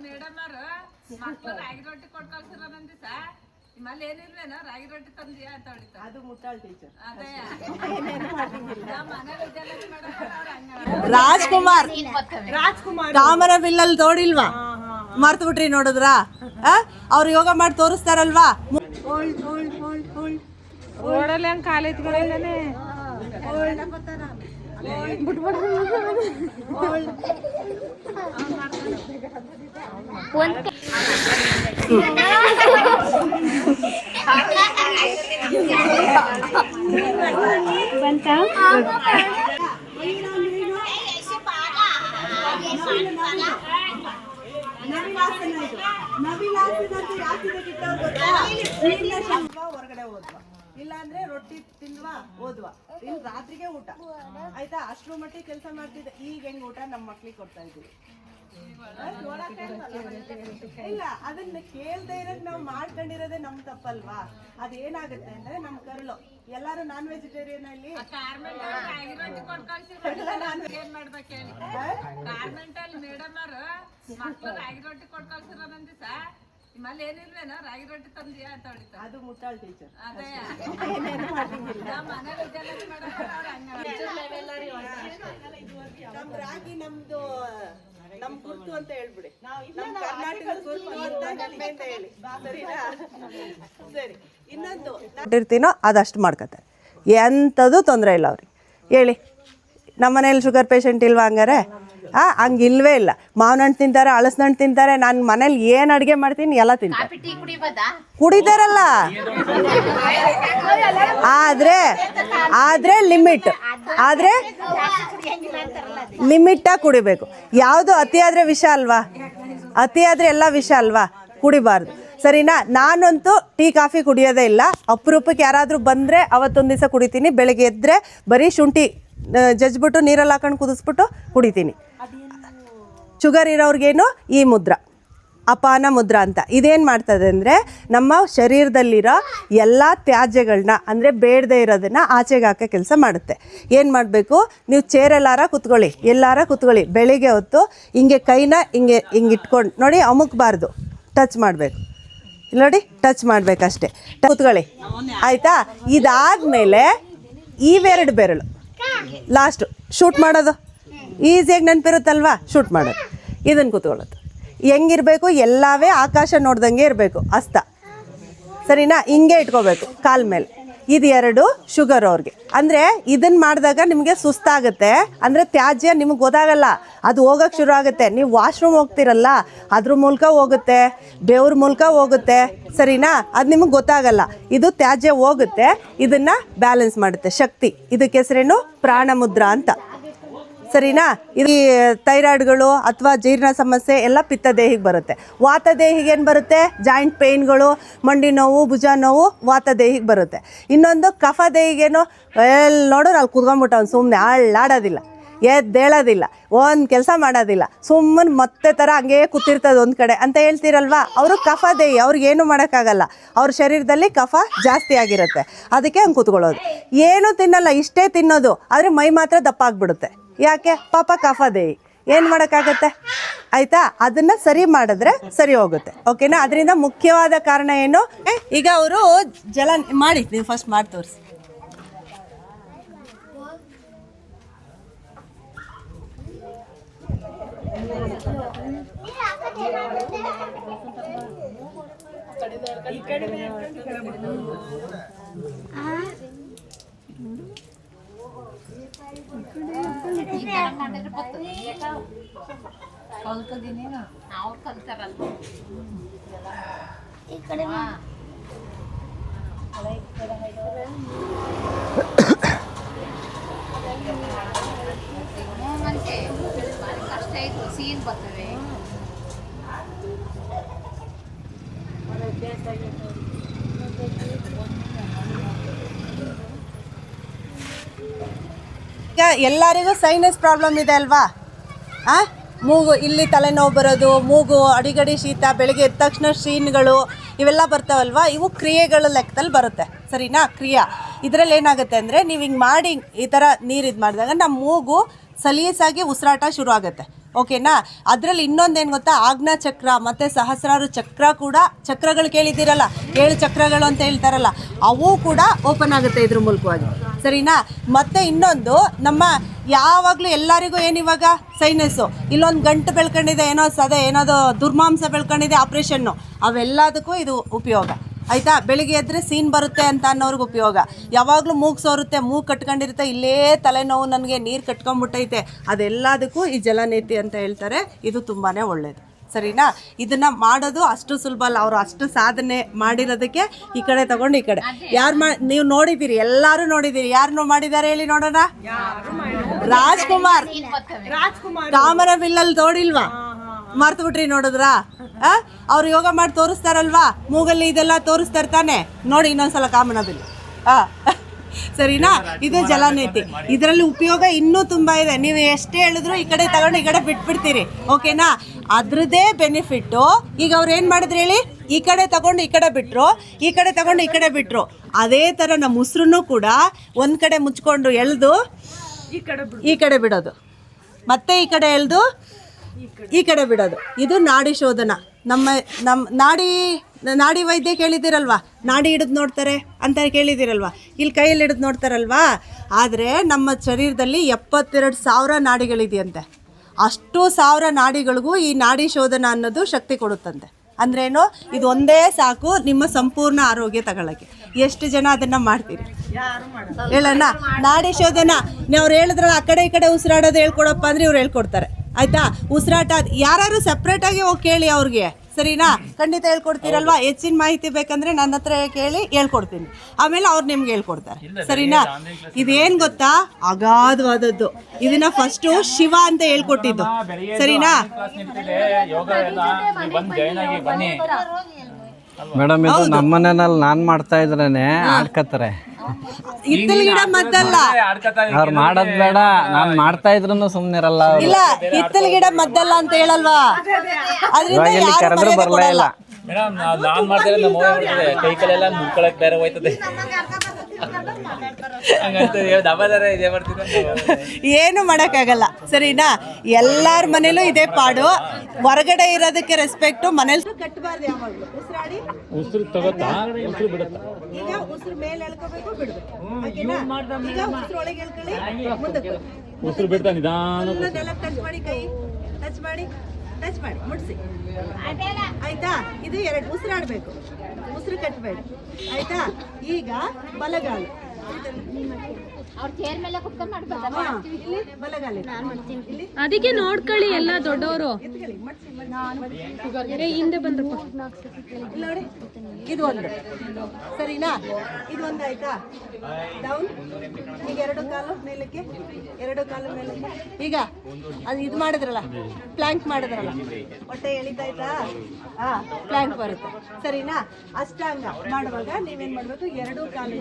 Madam ಅವರು ಮಕ್ಕಳು ರಾಗಿ ರೊಟ್ಟಿ ಕೊಟ್ಟು ಕಳ್ಸಿರೋದಂದಿ ಮಲ್ಲಿ ಏನಿಲ್ವೇನೋ ರಾಗಿ ರೊಟ್ಟಿ ತಂದಿಯ ಅಂತ ಹೊಡಿತಾರೆ. ಅದು ಮುಟ್ಟಾಳ್ ಟೀಚರ್. ಅದೇ ರಾಜ್ಕುಮಾರ್ ಕಾಮರ ಬಿಲ್ಲಲ್ಲಿ ತೋಡಿಲ್ವಾ ಮರ್ತು ಬಿಟ್ರಿ ನೋಡಿದ್ರ ಅವ್ರು ಯೋಗ ಮಾಡಿ ತೋರಿಸ್ತಾರಲ್ವಾ. ಓಡಲ್ಲ ಹಂಗೆ ಕಾಲೇಜ್ಗಳಿಂದಾನೆ ಹೊರಗಡೆ ಹೋದ್ವಾ ಇಲ್ಲಾಂದ್ರೆ ರೊಟ್ಟಿ ತಿಂದ್ವಾ ಓದ್ವಾ ಇನ್ ರಾತ್ರಿಗೆ ಊಟ ಆಯ್ತಾ. ಅಷ್ಟ್ರ ಮಟ್ಟಿಗೆ ಕೆಲಸ ಮಾಡ್ತಿದ್ದೆ. ಈಗ ಹೆಂಗ್ ಊಟ ನಮ್ಮ ಮಕ್ಳಿಗೆ ಕೊಡ್ತಾ ಇದೀವಿ. ಇಲ್ಲ ಅದನ್ನ ಕೇಳ್ದೆ ಇರೋದ್ ನಾವು ಮಾಡ್ಕೊಂಡಿರೋದೇ ನಮ್ ತಪ್ಪಲ್ವಾ. ಅದೇನಾಗುತ್ತೆ ಅಂದ್ರೆ ನಮ್ ಕರ್ಲು ಎಲ್ಲಾರು ನಾನ್ ವೆಜಿಟೇರಿಯನ್ ಅಲ್ಲಿ ಏನ್ ಮಾಡ್ಬೇಕು ಹೇಳಿ. ಗಾರ್ಮೆಂಟ್ ಅಲ್ಲಿ ಮೇಡಮ್ ಅವರು ಮಕ್ಕಳು ರಾಗಿ ರೊಟ್ಟಿ ಕೊಟ್ಟು ಕಳ್ಸಿರೋದಂದಿ ಮಲ್ಲಿ ಏನಿಲ್ವೇನೋ ರಾಗಿ ರೊಟ್ಟಿ ತಂದಿಯ ಅಂತ ಹೊಡಿತಾರೆ. ಅದು ಮುಟ್ಟಾಳ್ ಟೀಚರ್. ಅದೇ ನಮ್ ರಾಗಿ ನಮ್ದು ನಮ್ ಗುರ್ತು ಅಂತ ಹೇಳ್ಬಿಡಿ. ನಮ್ ಕರ್ನಾಟಕದ ಗುರ್ತು ಅಂತ ಹೆಮ್ಮೆಯಿಂದ ಹೇಳಿ. ಸರಿನಾ? ಸರಿ. ಇನ್ನೊಂದು ಇರ್ತೀನೋ ಅದಷ್ಟು ಮಾಡ್ಕೊತಾರೆ. ಎಂಥದ್ದು ತೊಂದರೆ ಇಲ್ಲ ಅವ್ರಿಗೆ. ಹೇಳಿ ನಮ್ಮ ಮನೇಲಿ ಶುಗರ್ ಪೇಷಂಟ್ ಇಲ್ವಾ ಹಂಗಾರೆ? ಹಂಗೆ ಇಲ್ವೇ ಇಲ್ಲ. ಮಾವಿನ ಹಣ್ಣು ತಿಂತಾರೆ, ಹಳಸಿನ ಹಣ್ಣು ತಿಂತಾರೆ. ನಾನು ಮನೇಲಿ ಏನು ಅಡುಗೆ ಮಾಡ್ತೀನಿ ಎಲ್ಲ ತಿಂತಾರೆ. ಕುಡಿತಾರಲ್ಲ, ಆದರೆ ಲಿಮಿಟಾಗಿ ಕುಡಿಬೇಕು. ಯಾವುದು ಅತಿ ಆದರೆ ವಿಷ ಅಲ್ವಾ? ಅತಿ ಆದರೆ ಎಲ್ಲ ವಿಷ ಅಲ್ವಾ? ಕುಡಿಬಾರ್ದು. ಸರಿನಾ? ನಾನಂತೂ ಟೀ ಕಾಫಿ ಕುಡಿಯೋದೇ ಇಲ್ಲ. ಅಪರೂಪಕ್ಕೆ ಯಾರಾದರೂ ಬಂದರೆ ಅವತ್ತೊಂದು ದಿವಸ ಕುಡಿತೀನಿ. ಬೆಳಗ್ಗೆ ಎದ್ದರೆ ಬರೀ ಶುಂಠಿ ಜಜ್ಜಿಬಿಟ್ಟು ನೀರಲ್ಲಿ ಹಾಕೊಂಡು ಕುದಿಸ್ಬಿಟ್ಟು ಕುಡಿತೀನಿ. ಶುಗರ್ ಇರೋರಿಗೇನು ಈ ಮುದ್ರ, ಅಪಾನ ಮುದ್ರ ಅಂತ. ಇದೇನು ಮಾಡ್ತದೆ ಅಂದರೆ ನಮ್ಮ ಶರೀರದಲ್ಲಿರೋ ಎಲ್ಲ ತ್ಯಾಜ್ಯಗಳನ್ನ ಅಂದರೆ ಬೇಡದೇ ಇರೋದನ್ನು ಆಚೆಗೆ ಹಾಕೋ ಕೆಲಸ ಮಾಡುತ್ತೆ. ಏನು ಮಾಡಬೇಕು, ನೀವು ಚೇರೆಲ್ಲಾರ ಕೂತ್ಕೊಳ್ಳಿ, ಎಲ್ಲಾರ ಕೂತ್ಕೊಳ್ಳಿ. ಬೆಳಿಗ್ಗೆ ಹೊತ್ತು ಹಿಂಗೆ ಕೈನ ಹಿಂಗೆ ಇಟ್ಕೊಂಡು ನೋಡಿ, ಅಮುಕ್ಬಾರ್ದು, ಟಚ್ ಮಾಡಬೇಕು. ನೋಡಿ, ಟಚ್ ಮಾಡಬೇಕಷ್ಟೇ. ಕೂತ್ಕೊಳ್ಳಿ ಆಯಿತಾ. ಇದಾದಮೇಲೆ ಇವೆರಡು ಬೆರಳು ಲಾಸ್ಟು ಶೂಟ್ ಮಾಡೋದು ಈಸಿಯಾಗಿ ನೆನಪಿರುತ್ತಲ್ವಾ, ಶೂಟ್ ಮಾಡೋದು. ಇದನ್ನು ಕೂತ್ಕೊಳ್ಳೋದು ಹೆಂಗಿರಬೇಕು, ಎಲ್ಲವೇ ಆಕಾಶ ನೋಡ್ದಂಗೆ ಇರಬೇಕು. ಹಸ್ತ ಸರಿನಾ, ಹಿಂಗೆ ಇಟ್ಕೋಬೇಕು ಕಾಲ ಮೇಲೆ. ಇದು ಎರಡು ಶುಗರ್ ಅವ್ರಿಗೆ. ಅಂದರೆ ಇದನ್ನು ಮಾಡಿದಾಗ ನಿಮಗೆ ಸುಸ್ತಾಗುತ್ತೆ. ಅಂದರೆ ತ್ಯಾಜ್ಯ ನಿಮಗೆ ಗೊತ್ತಾಗಲ್ಲ, ಅದು ಹೋಗೋಕ್ಕೆ ಶುರು ಆಗುತ್ತೆ. ನೀವು ವಾಶ್ರೂಮ್ ಹೋಗ್ತಿರಲ್ಲ, ಅದ್ರ ಮೂಲಕ ಹೋಗುತ್ತೆ, ಬೆವ್ರ ಮೂಲಕ ಹೋಗುತ್ತೆ. ಸರಿನಾ? ಅದು ನಿಮಗೆ ಗೊತ್ತಾಗಲ್ಲ. ಇದು ತ್ಯಾಜ್ಯ ಹೋಗುತ್ತೆ, ಇದನ್ನು ಬ್ಯಾಲೆನ್ಸ್ ಮಾಡುತ್ತೆ ಶಕ್ತಿ. ಇದಕ್ಕೆ ಹೆಸರೇನು ಪ್ರಾಣಮುದ್ರ ಅಂತ. ಸರಿನಾ? ಇದು ಥೈರಾಯ್ಡ್ಗಳು ಅಥವಾ ಜೀರ್ಣ ಸಮಸ್ಯೆ ಎಲ್ಲ ಪಿತ್ತದೇಹಿಗೆ ಬರುತ್ತೆ. ವಾತದೇಹಿಗೆ ಏನು ಬರುತ್ತೆ? ಜಾಯಿಂಟ್ ಪೇಯ್ನ್ಗಳು, ಮಂಡಿ ನೋವು, ಭುಜ ನೋವು ವಾತದೇಹಿಗೆ ಬರುತ್ತೆ. ಇನ್ನೊಂದು ಕಫದೇಹಿಗೇನು, ಎಲ್ಲಿ ನೋಡೋರು ಅಲ್ಲಿ ಕುತ್ಕೊಂಡ್ಬಿಟ್ಟು ಸುಮ್ಮನೆ ಅಳ್ಳಾಡೋದಿಲ್ಲ, ಎದ್ದೇಳೋದಿಲ್ಲ, ಒಂದು ಕೆಲಸ ಮಾಡೋದಿಲ್ಲ, ಸುಮ್ಮನೆ ಮತ್ತೆ ಥರ ಹಂಗೇ ಕೂತಿರ್ತದೆ ಒಂದು ಕಡೆ ಅಂತ ಹೇಳ್ತೀರಲ್ವ. ಅವರು ಕಫದೇಹಿ, ಅವ್ರಿಗೇನು ಮಾಡೋಕ್ಕಾಗಲ್ಲ. ಅವ್ರ ಶರೀರದಲ್ಲಿ ಕಫ ಜಾಸ್ತಿ ಆಗಿರುತ್ತೆ, ಅದಕ್ಕೆ ಹಂಗೆ ಕೂತ್ಕೊಳ್ಳೋದು. ಏನೂ ತಿನ್ನಲ್ಲ, ಇಷ್ಟೇ ತಿನ್ನೋದು, ಆದರೆ ಮೈ ಮಾತ್ರ ದಪ್ಪ ಆಗಿಬಿಡುತ್ತೆ. ಯಾಕೆ? ಪಾಪ ಕಫದೇಹಿ, ಏನು ಮಾಡೋಕ್ಕಾಗತ್ತೆ? ಆಯಿತಾ? ಅದನ್ನು ಸರಿ ಮಾಡಿದ್ರೆ ಸರಿ ಹೋಗುತ್ತೆ. ಓಕೆನಾ? ಅದರಿಂದ ಮುಖ್ಯವಾದ ಕಾರಣ ಏನು? ಈಗ ಅವರು ಜಲ ಮಾಡಿ, ನೀವು ಫಸ್ಟ್ ಮಾಡಿ ತೋರಿಸಿ. ಸೀನ್ ಬರ್ತವೆ. ಈಗ ಎಲ್ಲರಿಗೂ ಸೈನಸ್ ಪ್ರಾಬ್ಲಮ್ ಇದೆ ಅಲ್ವಾ? ಮೂಗು ಇಲ್ಲಿ ತಲೆನೋವು ಬರೋದು, ಮೂಗು ಅಡಿಗಡಿ ಶೀತ, ಬೆಳಗ್ಗೆ ಎದ್ದ ತಕ್ಷಣ ಶೀನ್ಗಳು ಇವೆಲ್ಲ ಬರ್ತಾವಲ್ವ. ಇವು ಕ್ರಿಯೆಗಳ ಲೆಕ್ಕದಲ್ಲಿ ಬರುತ್ತೆ. ಸರಿನಾ? ಕ್ರಿಯಾ ಇದರಲ್ಲಿ ಏನಾಗುತ್ತೆ ಅಂದರೆ, ನೀವು ಹಿಂಗೆ ಮಾಡಿ ಈ ಥರ ನೀರು ಇದು ಮಾಡಿದಾಗ ನಮ್ಮ ಮೂಗು ಸಲೀಸಾಗಿ ಉಸಿರಾಟ ಶುರು ಆಗುತ್ತೆ. ಓಕೆನಾ? ಅದರಲ್ಲಿ ಇನ್ನೊಂದೇನು ಗೊತ್ತಾ, ಆಜ್ಞಾ ಚಕ್ರ ಮತ್ತು ಸಹಸ್ರಾರು ಚಕ್ರ ಕೂಡ, ಚಕ್ರಗಳು ಕೇಳಿದ್ದೀರಲ್ಲ, 7 ಚಕ್ರಗಳು ಅಂತ ಹೇಳ್ತಾರಲ್ಲ, ಅವು ಕೂಡ ಓಪನ್ ಆಗುತ್ತೆ ಇದ್ರ ಮೂಲಕವಾಗಿ. ಸರಿನಾ? ಮತ್ತು ಇನ್ನೊಂದು, ನಮ್ಮ ಯಾವಾಗಲೂ ಎಲ್ಲರಿಗೂ ಏನಿವಾಗ ಸೈನಸ್ಸು, ಇಲ್ಲೊಂದು ಗಂಟು ಬೆಳ್ಕೊಂಡಿದೆ, ಏನೋದು ದುರ್ಮಾಂಸ ಬೆಳ್ಕೊಂಡಿದೆ, ಆಪ್ರೇಷನ್ನು, ಅವೆಲ್ಲದಕ್ಕೂ ಇದು ಉಪಯೋಗ. ಆಯಿತಾ? ಬೆಳಿಗ್ಗೆ ಎದ್ದರೆ ಸೀನ್ ಬರುತ್ತೆ ಅಂತ ಅನ್ನೋರ್ಗೆ ಉಪಯೋಗ. ಯಾವಾಗಲೂ ಮೂಗು ಸೋರುತ್ತೆ, ಮೂಗು ಕಟ್ಕೊಂಡಿರುತ್ತೆ, ಇಲ್ಲೇ ತಲೆನೋವು, ನನಗೆ ನೀರು ಕಟ್ಕೊಂಡ್ಬಿಟ್ಟೈತೆ, ಅದೆಲ್ಲದಕ್ಕೂ ಈ ಜಲನೇತಿ ಅಂತ ಹೇಳ್ತಾರೆ. ಇದು ತುಂಬಾ ಒಳ್ಳೆಯದು. ಸರಿನಾ? ಇದನ್ನು ಮಾಡೋದು ಅಷ್ಟು ಸುಲಭ ಅಲ್ಲ. ಅವರು ಅಷ್ಟು ಸಾಧನೆ ಮಾಡಿರೋದಕ್ಕೆ ಈ ಕಡೆ ತಗೊಂಡು ಈ ಕಡೆ ನೀವು ನೋಡಿದ್ದೀರಿ, ಎಲ್ಲರೂ ನೋಡಿದ್ದೀರಿ. ಯಾರು ಮಾಡಿದ್ದಾರೆ ಹೇಳಿ ನೋಡೋಣ? ರಾಜ್ಕುಮಾರ್ ಕಾಮರ ಬಿಲ್ಲಲ್ಲಿ ನೋಡಿಲ್ವಾ? ಮರ್ತು ಬಿಟ್ರಿ, ನೋಡಿದ್ರಾ? ಅವ್ರು ಯೋಗ ಮಾಡಿ ತೋರಿಸ್ತಾರಲ್ವಾ, ಮೂಗಲ್ಲಿ ಇದೆಲ್ಲ ತೋರಿಸ್ತಾರೆ ತಾನೆ, ನೋಡಿ ಇನ್ನೊಂದ್ಸಲ ಕಾಮನ ಬಿಲ್ಲು. ಸರಿನಾ? ಇದು ಜಲನೇತಿ. ಇದರಲ್ಲಿ ಉಪಯೋಗ ಇನ್ನೂ ತುಂಬ ಇದೆ. ನೀವು ಎಷ್ಟೇ ಹೇಳಿದ್ರು ಈ ಕಡೆ ತಗೊಂಡು ಈ ಕಡೆ ಬಿಟ್ಬಿಡ್ತೀರಿ. ಓಕೆನಾ? ಅದ್ರದ್ದೇ ಬೆನಿಫಿಟ್ಟು. ಈಗ ಅವ್ರು ಏನು ಮಾಡಿದ್ರು ಹೇಳಿ, ಈ ಕಡೆ ತಗೊಂಡು ಈ ಕಡೆ ಬಿಟ್ಟರು, ಈ ಕಡೆ ತಗೊಂಡು ಈ ಕಡೆ ಬಿಟ್ಟರು. ಅದೇ ಥರ ನಮ್ಮ ಉಸಿರನ್ನು ಕೂಡ ಒಂದು ಕಡೆ ಮುಚ್ಕೊಂಡು ಎಳೆದು ಈ ಕಡೆ ಬಿಡೋದು, ಮತ್ತೆ ಈ ಕಡೆ ಎಳೆದು ಈ ಕಡೆ ಬಿಡೋದು. ಇದು ನಾಡಿ ಶೋಧನ. ನಮ್ಮ ನಾಡಿ ವೈದ್ಯ ಕೇಳಿದ್ದೀರಲ್ವಾ, ನಾಡಿ ಹಿಡಿದು ನೋಡ್ತಾರೆ ಅಂತ ಕೇಳಿದ್ದೀರಲ್ವಾ, ಇಲ್ಲಿ ಕೈಯಲ್ಲಿ ಹಿಡಿದು ನೋಡ್ತಾರಲ್ವಾ. ಆದರೆ ನಮ್ಮ ಶರೀರದಲ್ಲಿ 72,000 ನಾಡಿಗಳಿದೆಯಂತೆ. ಅಷ್ಟು 1000 ನಾಡಿಗಳಿಗೂ ಈ ನಾಡಿ ಶೋಧನ ಅನ್ನೋದು ಶಕ್ತಿ ಕೊಡುತ್ತಂತೆ. ಅಂದ್ರೇನು? ಇದು ಒಂದೇ ಸಾಕು ನಿಮ್ಮ ಸಂಪೂರ್ಣ ಆರೋಗ್ಯ ತಗೊಳ್ಳೋಕ್ಕೆ. ಎಷ್ಟು ಜನ ಅದನ್ನು ಮಾಡ್ತೀರಿ ಹೇಳೋಣ? ನಾಡಿ ಶೋಧನ ಅವ್ರು ಹೇಳಿದ್ರಲ್ಲ, ಆ ಕಡೆ ಈ ಕಡೆ ಉಸಿರಾಡೋದು ಹೇಳ್ಕೊಡಪ್ಪ ಅಂದರೆ ಇವ್ರು ಹೇಳ್ಕೊಡ್ತಾರೆ. ಆಯಿತಾ? ಉಸಿರಾಟ ಯಾರು ಸಪ್ರೇಟಾಗಿ ಹೋಗಿ ಕೇಳಿ ಅವ್ರಿಗೆ. ಸರಿನಾ? ಖಂಡಿತ ಹೇಳ್ಕೊಡ್ತೀರಲ್ವಾ? ಹೆಚ್ಚಿನ ಮಾಹಿತಿ ಬೇಕಂದರೆ ನನ್ನ ಹತ್ರ ಕೇಳಿ ಹೇಳ್ಕೊಡ್ತೀನಿ. ಆಮೇಲೆ ಅವ್ರು ನಿಮ್ಗೆ ಹೇಳ್ಕೊಡ್ತಾರೆ. ಸರಿನಾ? ಇದೇನು ಗೊತ್ತಾ, ಅಗಾಧವಾದದ್ದು. ಇದನ್ನ ಫಸ್ಟು ಶಿವ ಅಂತ ಹೇಳ್ಕೊಟ್ಟಿದ್ದು. ಸರಿನಾ? ಮೇಡಮ್, ಇದು ನಮ್ಮನೇನಲ್ಲಿ ನಾನು ಮಾಡ್ತಾ ಇದ್ರೇನೆ ಆಡ್ಕತ್ತಾರೆ. ಹಿತ್ತಲ ಗಿಡ ಮದ್ದಲ್ಲ, ಅವ್ರು ಮಾಡೋದ್ ಬೇಡ, ನಾನು ಮಾಡ್ತಾ ಇದ್ರು ಸುಮ್ನೆ ಇರಲ್ಲ. ಇಲ್ಲ, ಹಿತ್ತಲ ಗಿಡ ಮದ್ದಲ್ಲ ಅಂತ ಹೇಳಲ್ವಾ? ಅದರಿಂದ ಯಾರು ಕರೆದ್ರು ಬರಲೇ ಇಲ್ಲ. ಮೇಡಮ್, ನಾನ್ ಮಾಡ್ತಾರೆ ನಮ್ಮ ಕೈ ಕಾಲೆಲ್ಲ ಮುಳ್ಕೊಳಕ್ ಬೇರೆ ಹೋಯ್ತದೆ. ಏನು ಮಾಡೋಕ್ಕಾಗಲ್ಲ. ಸರಿನಾ? ಎಲ್ಲರ ಮನೇಲೂ ಇದೇ ಪಾಡು. ಹೊರಗಡೆ ಇರೋದಕ್ಕೆ ರೆಸ್ಪೆಕ್ಟು, ಮನೇಲಿ ಕಟ್ಟಬಾರ್ದು. ಯಾವಾಗಲೂ ಉಸಿರಾಡಿ ಉಸಿರು ತಗೋತಾ, ಉಸಿರು ಬಿಡುತ್ತಾ. ಈಗ ಉಸಿರು ಮೇಲೆ ಎಳ್ಕೋಬೇಕು, ಬಿಡಬೇಕು. ಓಕೆನಾ? ಈಗ ಉಸಿರು ಒಳಗೆ ಎಳ್ಕೊಳ್ಳಿ, ಮುಂದಕ್ಕೆ ಉಸಿರು ಬಿಡ್ತಾ ನಿಧಾನ ಟಚ್ ಮಾಡಿ, ಕೈ ಟಚ್ ಮಾಡಿ, ಮುಟ್ಸಿ. ಆಯ್ತಾ? ಇದು 2 ಉಸಿರಾಡಬೇಕು, ಉಸಿರು ಕಟ್ಟಬೇಡಿ. ಆಯ್ತಾ? ಈಗ ಬಲಗಾಲು ಅದಕ್ಕೆ ನೋಡ್ಕೊಳ್ಳಿ ಎಲ್ಲ ದೊಡ್ಡವರು ಹಿಂದೆ ಬಂದ್ರಪ್ಪ. ನೋಡಿ, ಇದು ಒಂದು. ಸರಿನಾ? ಇದು ಒಂದು. ಆಯ್ತಾ? ಡೌನ್. ಈಗ 2 ಕಾಲು ಮೇಲಕ್ಕೆ, 2 ಕಾಲು ಮೇಲಕ್ಕೆ. ಈಗ ಅದು ಇದು ಮಾಡಿದ್ರಲ್ಲ, ಪ್ಲ್ಯಾಂಕ್ ಮಾಡಿದ್ರಲ್ಲ, ಹೊಟ್ಟೆ ಎಳಿತಾಯ್ತಾ? ಪ್ಲ್ಯಾಂಕ್ ಬರುತ್ತೆ. ಸರಿನಾ? ಅಷ್ಟಾಂಗ ಮಾಡುವಾಗ ನೀವೇನು ಮಾಡಬೇಕು, 2 ಕಾಲು